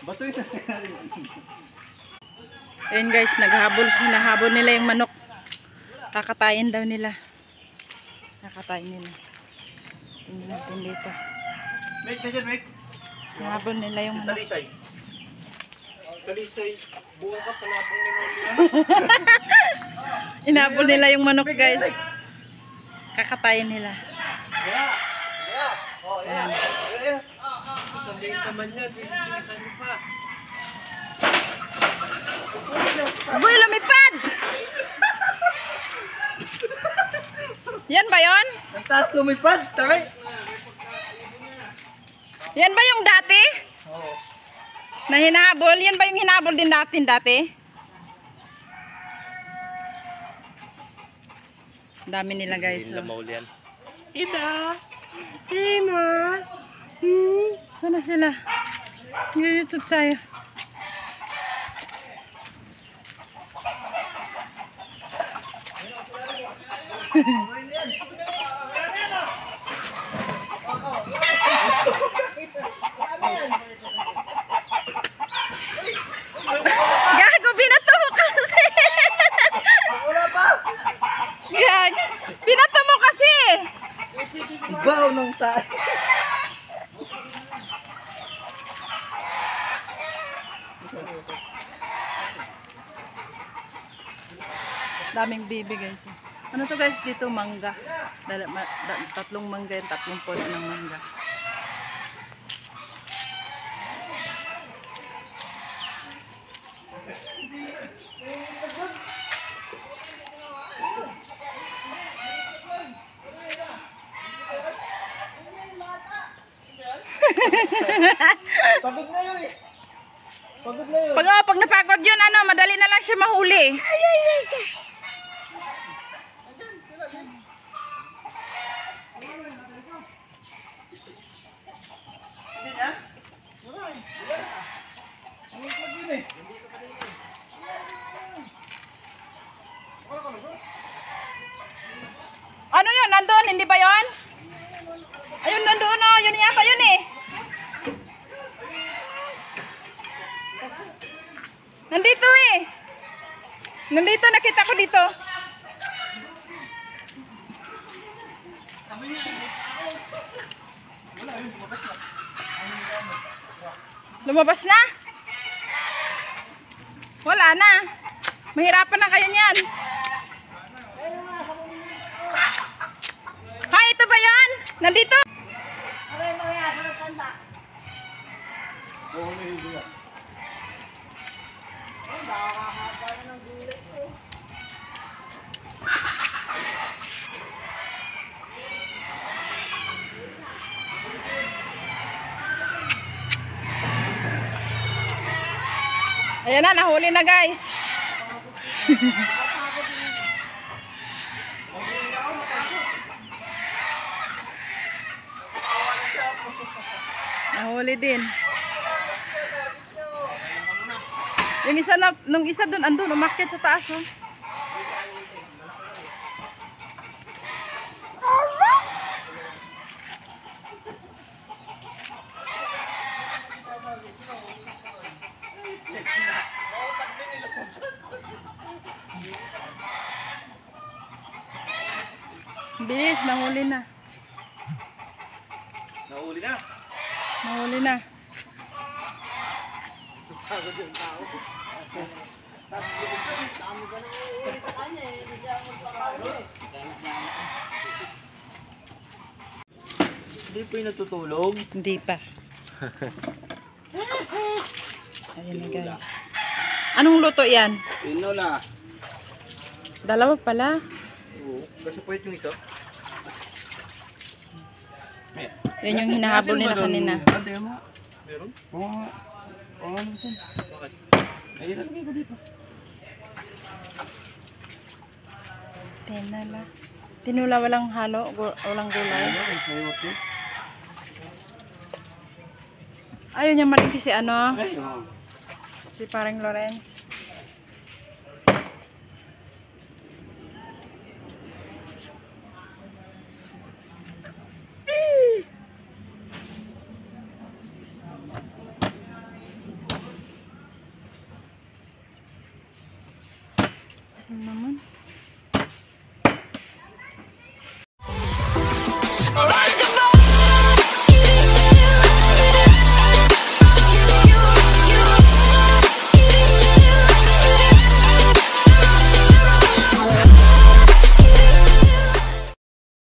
Bato yun. Ayun guys, hinahabol nila yung manok. Kakatayin daw nila. Kakatayin nila. Tingnan natin dito. Mate, na dyan, mate. Hinahabol nila yung manok. Talisay. Talisay. Buong ka, talapang nila. Hinahabol nila yung manok guys. Kakatayin nila. Oh, yan. Ayan. Sabihin naman yan. Pinisan mo pa. Boy, lumipad! Yan ba yon? Ang taas lumipad. Takay. Yan ba yung dati? Oo. Na hinahabol? Yan ba yung hinahabol din natin dati? Ang dami nila guys. Hindi nila mauli yan. Sana sila? YouTube tayo. Gago, binato mo kasi. Wala pa. Gago, binato mo kasi. Baw ng tayo. Daming bibi guys. Ano to guys? Dito mangga. Tatlong mangga yan. Tatlong puno ng mangga. Pagod na yun eh. Pagod na yun. Pag napagod yun, ano, madali na lang siya mahuli. Ano yun? Nandun? Hindi ba yun? Ayun, nandun o. Yun yata yun eh. Nandito eh. Nandito, nakita ko dito. Lumabas na? Wala na. Mahirapan na kayo niyan. Ha, ito ba yan? Nandito? Ayan na, nahuli na guys. Nahuli din. Yung isa na, nung isa doon, andun, umakyat sa taas oh. Bilis, nahuli na. Nahuli na. Nahuli na. Pagod yung tao. Hindi po yung natutulog. Hindi pa. Ayan na guys. Anong luto yan? Pinola. Dalawa pala. Oo. Kasi po yung isa. Yan yung hinahabol nila kanina. Ante mo. Meron? Oo. Oo, ano siya? Bakit? Ay, nalagay ko dito. Tinala. Tinula walang halo, walang gulay. Ayaw niya malaki si ano? Ay, oo. Si Paring Lawrence.